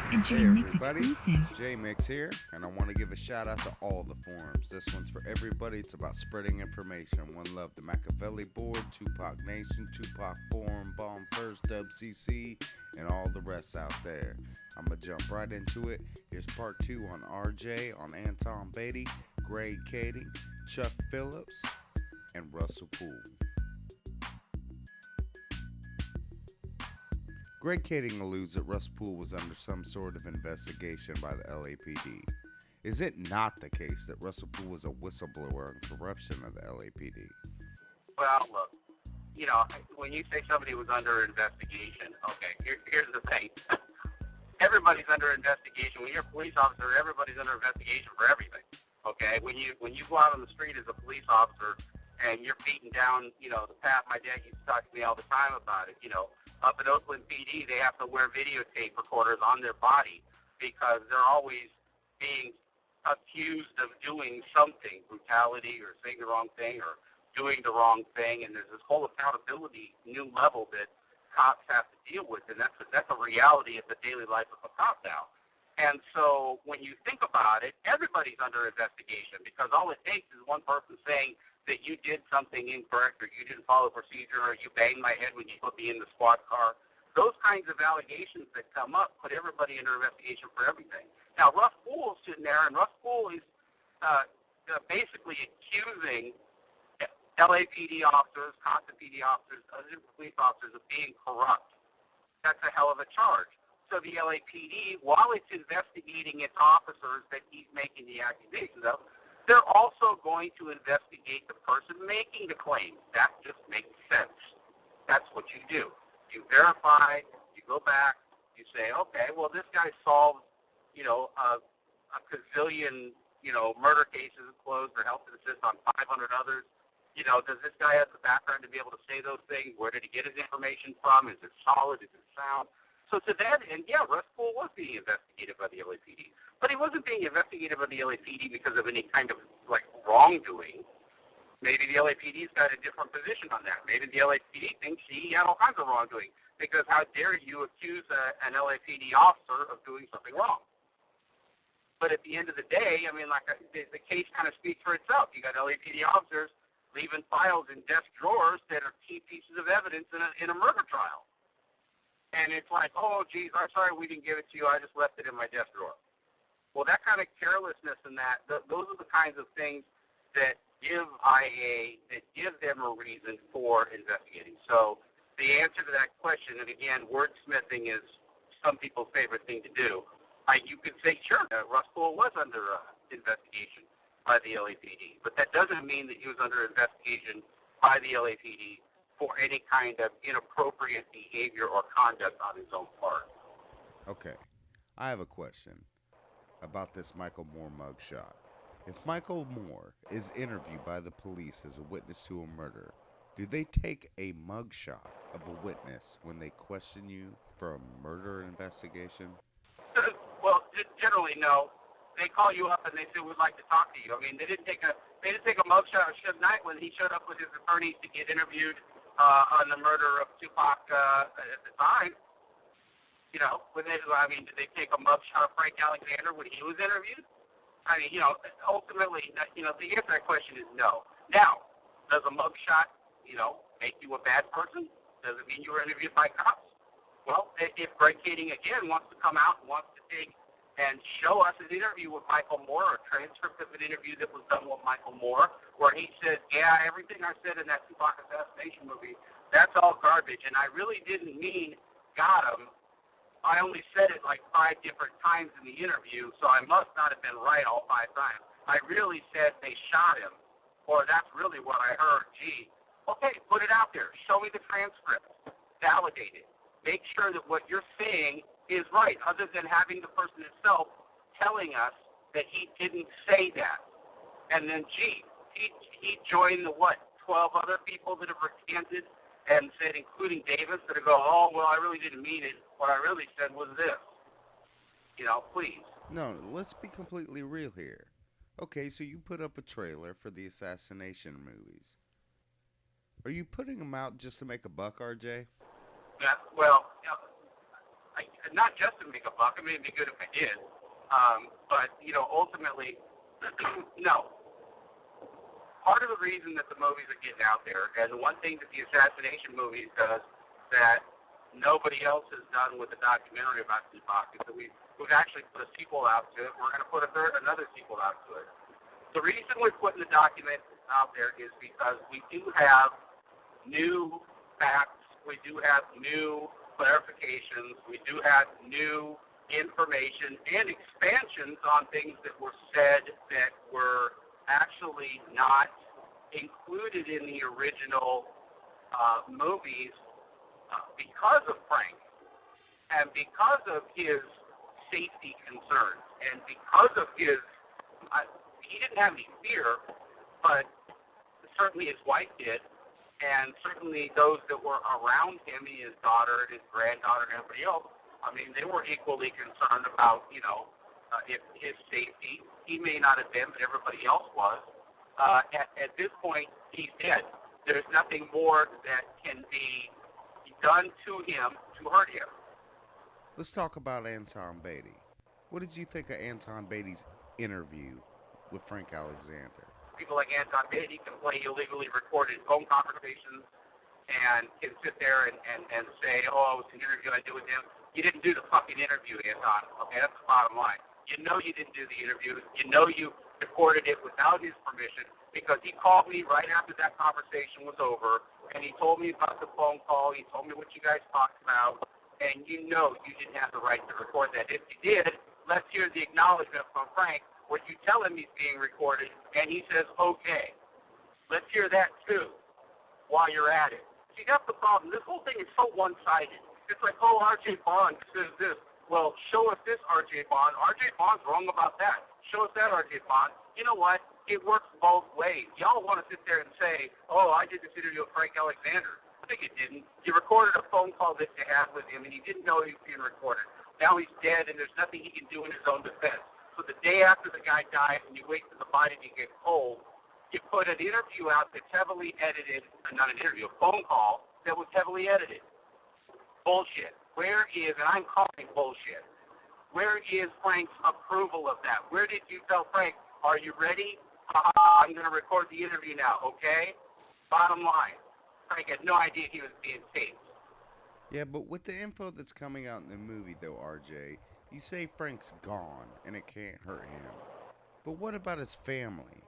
A Hey Jmix everybody, exclusive. Jmix here, and I want to give a shout out to all the forums. This one's for everybody. It's about spreading information. One love, the Machiavelli board, Tupac Nation, Tupac Forum, Bomb First, WCC, and all the rest out there. I'm gonna jump right into it. Here's part two on RJ, on Anton Batey, Greg Kading, Chuck Phillips, and Russell Poole. Greg Kading alludes that Russ Poole was under some sort of investigation by the LAPD. Is it not the case that Russell Poole was a whistleblower on corruption of the LAPD? Well, look, when you say somebody was under investigation, okay, here's the thing. Everybody's under investigation. When you're a police officer, everybody's under investigation for everything. Okay? When you go out on the street as a police officer and you're beating down, the path, my dad used to talk to me all the time about it, up at Oakland PD, they have to wear videotape recorders on their body because they're always being accused of doing something, brutality or saying the wrong thing or doing the wrong thing, and there's this whole accountability new level that cops have to deal with, and that's a reality of the daily life of a cop now. And so when you think about it, everybody's under investigation because all it takes is one person saying that you did something incorrect or you didn't follow procedure or you banged my head when you put me in the squad car. Those kinds of allegations that come up put everybody under investigation for everything. Now, Russ Poole is sitting there, and Russ Poole is basically accusing LAPD officers, Compton PD officers, other police officers of being corrupt. That's a hell of a charge. So the LAPD, while it's investigating its officers that he's making the accusations of, they're also going to investigate the person making the claims. That just makes sense. That's what you do. You verify, you go back, you say, okay, well, this guy solved, a gazillion, murder cases closed or helped assist on 500 others. Does this guy have the background to be able to say those things? Where did he get his information from? Is it solid? Is it sound? So to that end, yeah, Russ Poole was being investigated by the LAPD. But he wasn't being investigated by the LAPD because of any kind of, wrongdoing. Maybe the LAPD's got a different position on that. Maybe the LAPD thinks he had all kinds of wrongdoing. Because how dare you accuse an LAPD officer of doing something wrong? But at the end of the day, the case kind of speaks for itself. You got LAPD officers leaving files in desk drawers that are key pieces of evidence in a murder trial. And it's like, oh, geez, I'm sorry we didn't give it to you. I just left it in my desk drawer. Well, that kind of carelessness and those are the kinds of things that give IA, that give them a reason for investigating. So the answer to that question, and again, wordsmithing is some people's favorite thing to do. You could say, sure, Russ Poole was under investigation by the LAPD, but that doesn't mean that he was under investigation by the LAPD for any kind of inappropriate behavior or conduct on his own part. Okay, I have a question about this Michael Moore mugshot. If Michael Moore is interviewed by the police as a witness to a murder, do they take a mugshot of a witness when they question you for a murder investigation? Well, generally, no. They call you up and they say, we'd like to talk to you. They didn't take a mugshot of Suge Knight when he showed up with his attorneys to get interviewed on the murder of Tupac at the time. Did they take a mugshot of Frank Alexander when he was interviewed? Ultimately, the answer to that question is no. Now, does a mugshot, make you a bad person? Does it mean you were interviewed by cops? Well, if Greg Kading, again, wants to come out and wants to take and show us an interview with Michael Moore, or a transcript of an interview that was done with Michael Moore, where he says, yeah, everything I said in that Tupac assassination movie, that's all garbage, and I really didn't mean got him. I only said it like 5 different times in the interview, so I must not have been right all 5 times. I really said they shot him, or that's really what I heard. Gee, okay, put it out there. Show me the transcript. Validate it. Make sure that what you're saying is right, other than having the person himself telling us that he didn't say that. And then, gee, he joined the, 12 other people that have recanted and said, including Davis, that go, oh, well, I really didn't mean it. What I really said was this. Please. No, let's be completely real here. Okay, so you put up a trailer for the assassination movies. Are you putting them out just to make a buck, RJ? Yeah, well, not just to make a buck. I mean, it'd be good if I did. But, ultimately, no. Part of the reason that the movies are getting out there, and the one thing that the assassination movies does that nobody else has done with the documentary about Tupac is that we've actually put a sequel out to it. We're going to put another sequel out to it. The reason we're putting the document out there is because we do have new facts, we do have new clarifications, we do have new information and expansions on things that were said that were actually not included in the original movies because of Frank and because of his safety concerns and because of his, he didn't have any fear, but certainly his wife did, and certainly those that were around him, his daughter and his granddaughter and everybody else, I mean, they were equally concerned about, if his safety. He may not have been, but everybody else was. At this point, he's dead. There's nothing more that can be done to him to hurt him. Let's talk about Anton Batey. What did you think of Anton Batey's interview with Frank Alexander? People like Anton Batey can play illegally recorded phone conversations and can sit there and say, oh, it was an interview I did with him. You didn't do the fucking interview, Anton. Okay, that's the bottom line. You know you didn't do the interview. You know you recorded it without his permission because he called me right after that conversation was over, and he told me about the phone call. He told me what you guys talked about, and you know you didn't have the right to record that. If you did, let's hear the acknowledgement from Frank where you tell him he's being recorded, and he says, okay. Let's hear that, too, while you're at it. See, that's the problem. This whole thing is so one-sided. It's like, oh, R.J. Bond says this. Well, show us this, R.J. Bond. R.J. Bond's wrong about that. Show us that, R.J. Bond. You know what? It works both ways. Y'all want to sit there and say, oh, I did this interview with Frank Alexander. I think you didn't. You recorded a phone call that you had with him, and he didn't know he was being recorded. Now he's dead, and there's nothing he can do in his own defense. So the day after the guy dies, and you wait for the body to get cold, you put an interview out that's heavily edited, not an interview, a phone call that was heavily edited. Bullshit. Where is, and I'm calling bullshit, where is Frank's approval of that? Where did you tell Frank, are you ready? I'm going to record the interview now, okay? Bottom line, Frank had no idea he was being taped. Yeah, but with the info that's coming out in the movie, though, RJ, you say Frank's gone and it can't hurt him. But what about his family?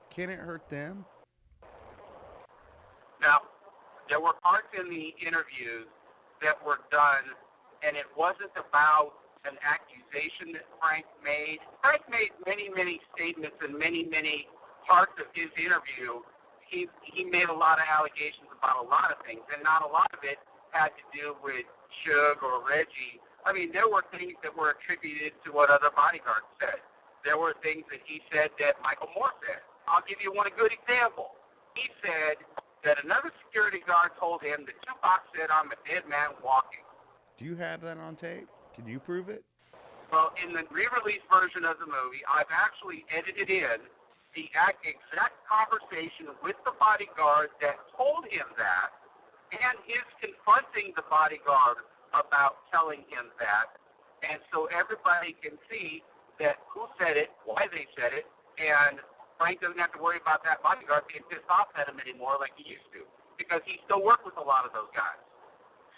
Can it hurt them? Now, there were parts in the interviews that were done, and it wasn't about an accusation that Frank made. Frank made many, many statements in many, many parts of his interview. He made a lot of allegations about a lot of things, and not a lot of it had to do with Suge or Reggie. I mean, there were things that were attributed to what other bodyguards said. There were things that he said that Michael Moore said. I'll give you one good example. He said that another security guard told him that Tupac said, I'm a dead man walking. Do you have that on tape? Can you prove it? Well, in the re-release version of the movie, I've actually edited in the exact conversation with the bodyguard that told him that, and his confronting the bodyguard about telling him that, and so everybody can see that who said it, why they said it, and Frank doesn't have to worry about that bodyguard being pissed off at him anymore like he used to, because he still worked with a lot of those guys.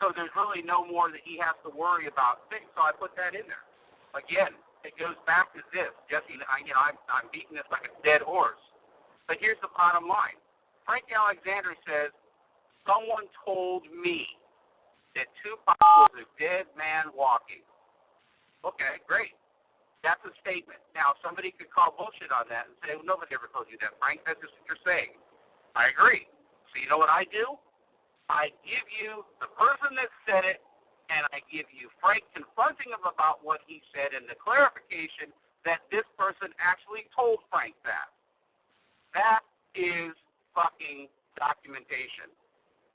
So there's really no more that he has to worry about things, so I put that in there. Again, it goes back to this. Jesse, I'm beating this like a dead horse. But here's the bottom line. Frank Alexander says, someone told me that Tupac was a dead man walking. Okay, great. That's a statement. Now, somebody could call bullshit on that and say, well, nobody ever told you that, Frank. That's just what you're saying. I agree. So you know what I do? I give you the person that said it, and I give you Frank confronting him about what he said and the clarification that this person actually told Frank that. That is fucking documentation.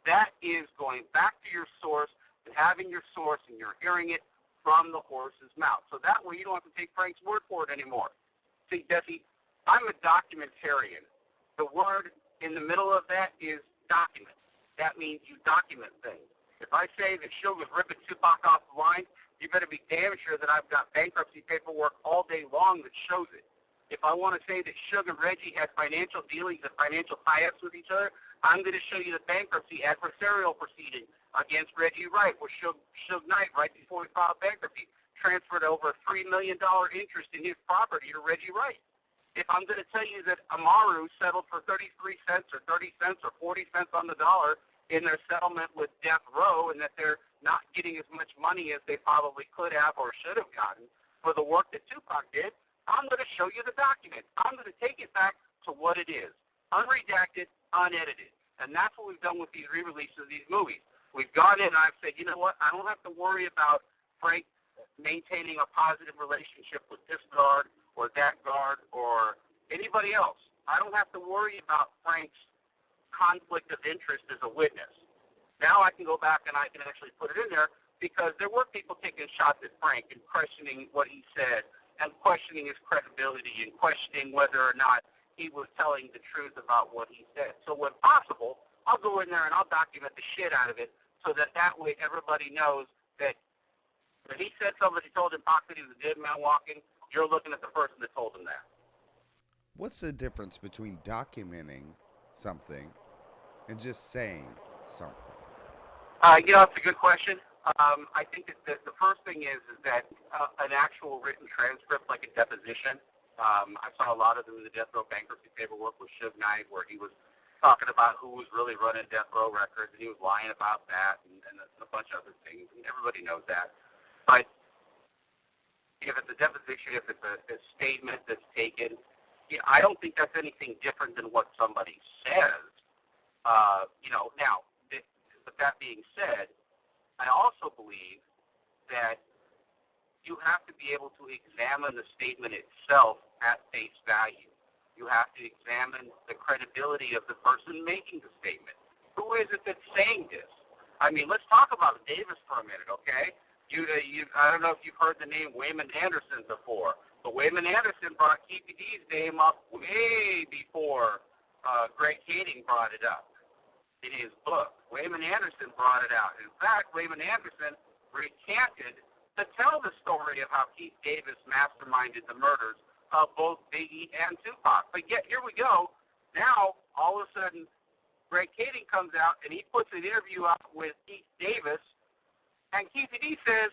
That is going back to your source and having your source and you're hearing it from the horse's mouth. So that way you don't have to take Frank's word for it anymore. See, Jesse, I'm a documentarian. The word in the middle of that is document. That means you document things. If I say that Suge was ripping Tupac off the line, You better be damn sure that I've got bankruptcy paperwork all day long that shows it. If I want to say that Suge and Reggie had financial dealings and financial tie-ups with each other, I'm going to show you the bankruptcy adversarial proceeding against Reggie Wright, where Suge Knight, right before he filed bankruptcy, transferred over a $3 million interest in his property to Reggie Wright. If I'm going to tell you that Amaru settled for 33 cents or 30 cents or 40 cents on the dollar in their settlement with Death Row, and that they're not getting as much money as they probably could have or should have gotten for the work that Tupac did, I'm going to show you the document. I'm going to take it back to what it is, unredacted, unedited. And that's what we've done with these re-releases of these movies. We've gone in and I've said, you know what, I don't have to worry about Frank maintaining a positive relationship with this guard or that guard or anybody else. I don't have to worry about Frank's conflict of interest as a witness. Now I can go back and I can actually put it in there because there were people taking shots at Frank and questioning what he said and questioning his credibility and questioning whether or not he was telling the truth about what he said. So when possible, I'll go in there and I'll document the shit out of it so that way everybody knows that when he said somebody told him Pac that he was a dead man walking, you're looking at the person that told him that. What's the difference between documenting something and just saying something? That's a good question. I think that the first thing is that an actual written transcript, like a deposition, I saw a lot of them in the Death Row bankruptcy paperwork with Suge Knight, where he was talking about who was really running Death Row Records, and he was lying about that, and a bunch of other things, and everybody knows that. But if it's a deposition, if it's a statement that's taken, I don't think that's anything different than what somebody says. Now, with that being said, I also believe that you have to be able to examine the statement itself at face value. You have to examine the credibility of the person making the statement. Who is it that's saying this? I mean, let's talk about Davis for a minute, okay? I don't know if you've heard the name Wayman Anderson before, but Wayman Anderson brought Keefe D's name up way before Greg Kading brought it up in his book. Wayman Anderson brought it out. In fact, Wayman Anderson recanted to tell the story of how Keith Davis masterminded the murders of both Biggie and Tupac. But yet, here we go. Now, all of a sudden, Greg Kading comes out and he puts an interview up with Keith Davis, and Keith D says,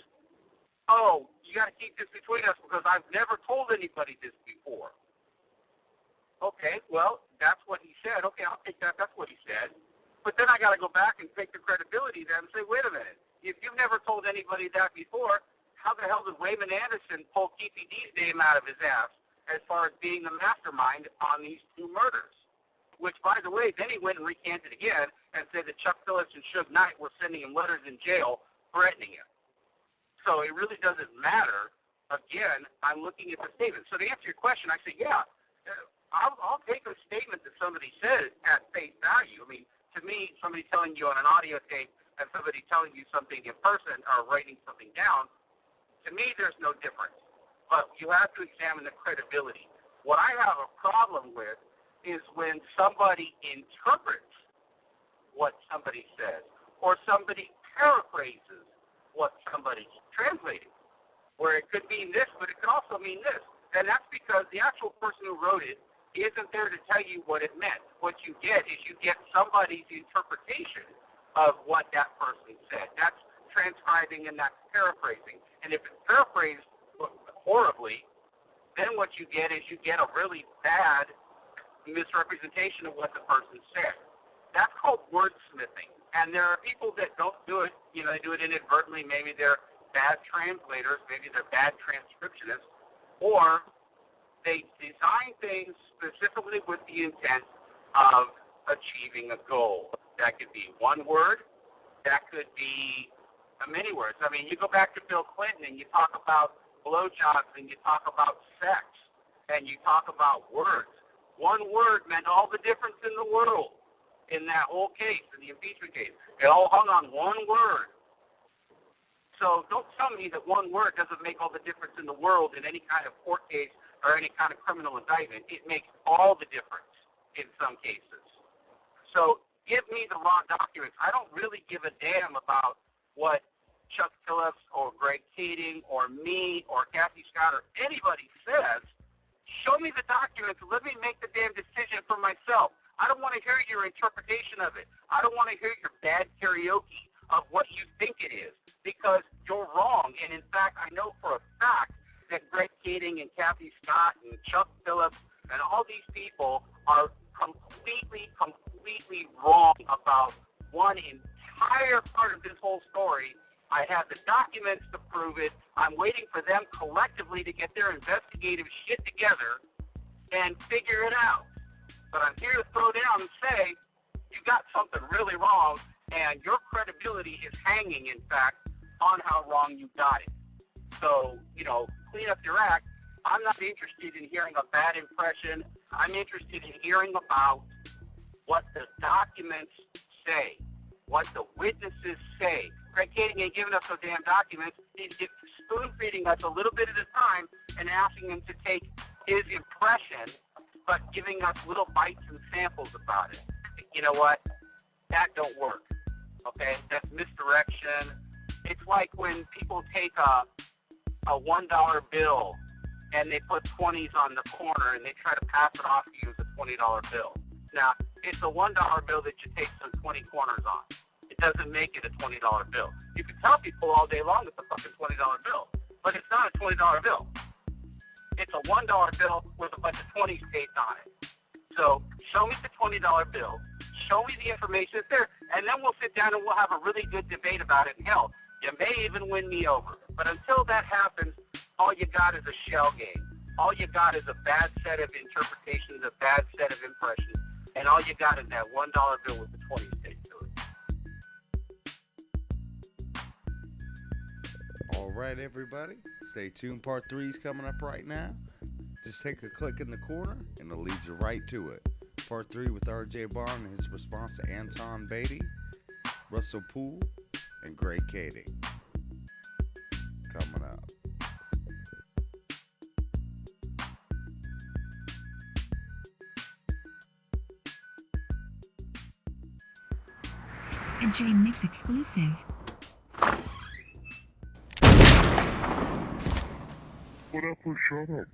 oh, you got to keep this between us because I've never told anybody this before. Okay, well, that's what he said. Okay, I'll take that. That's what he said. But then I got to go back and take the credibility there and say, wait a minute. If you've never told anybody that before, how the hell did Wayman Anderson pull Keefe D's name out of his ass as far as being the mastermind on these two murders? Which, by the way, then he went and recanted again and said that Chuck Phillips and Suge Knight were sending him letters in jail threatening him. So it really doesn't matter. Again, I'm looking at the statement. So to answer your question, I say, yeah, I'll take a statement that somebody said at face value. I mean, to me, somebody telling you on an audio tape and somebody telling you something in person or writing something down, to me, there's no difference. But you have to examine the credibility. What I have a problem with is when somebody interprets what somebody says or somebody paraphrases what somebody's translating, where it could mean this, but it could also mean this. And that's because the actual person who wrote it isn't there to tell you what it meant. What you get is you get somebody's interpretation of what that person said. That's transcribing and that's paraphrasing. And if it's paraphrased horribly, then what you get is you get a really bad misrepresentation of what the person said. That's called wordsmithing. And there are people that don't do it, they do it inadvertently. Maybe they're bad translators, maybe they're bad transcriptionists, or they design things specifically with the intent of achieving a goal. That could be one word, that could be many words. I mean, you go back to Bill Clinton and you talk about blowjobs and you talk about sex and you talk about words. One word meant all the difference in the world in that whole case, in the impeachment case. It all hung on one word. So don't tell me that one word doesn't make all the difference in the world in any kind of court case or any kind of criminal indictment. It makes all the difference in some cases. So give me the raw documents. I don't really give a damn about what Chuck Phillips or Greg Kading or me or Kathy Scott or anybody says, show me the documents. Let me make the damn decision for myself. I don't want to hear your interpretation of it. I don't want to hear your bad karaoke of what you think it is, because you're wrong. And in fact, I know for a fact that Greg Kading and Kathy Scott and Chuck Phillips and all these people are completely wrong about one entire part of this whole story. I have the documents to prove it. I'm waiting for them collectively to get their investigative shit together and figure it out. But I'm here to throw down and say, you got something really wrong, and your credibility is hanging, in fact, on how wrong you got it. So, clean up your act. I'm not interested in hearing a bad impression. I'm interested in hearing about what the documents say, what the witnesses say. Greg Kading ain't giving us no damn documents. He's spoon-feeding us a little bit at a time and asking him to take his impression, but giving us little bites and samples about it. You know what? That don't work. Okay? That's misdirection. It's like when people take a $1 bill and they put 20s on the corner and they try to pass it off to you as a $20 bill. Now, it's a $1 bill that you take some 20 corners on. It doesn't make it a $20 bill. You can tell people all day long it's a fucking $20 bill, but it's not a $20 bill. It's a $1 bill with a bunch of 20s taped on it. So show me the $20 bill, show me the information that's there, and then we'll sit down and we'll have a really good debate about it. And hell, you may even win me over. But until that happens, all you got is a shell game. All you got is a bad set of interpretations, a bad set of impressions, and all you got is that $1 bill with the 20s taped to it. All right, everybody. Stay tuned. Part 3 is coming up right now. Just take a click in the corner, and it'll lead you right to it. Part 3 with R.J. Barr and his response to Anton Batey, Russell Poole, and Greg Kading. Coming up. A Jmix exclusive. What up, shut up?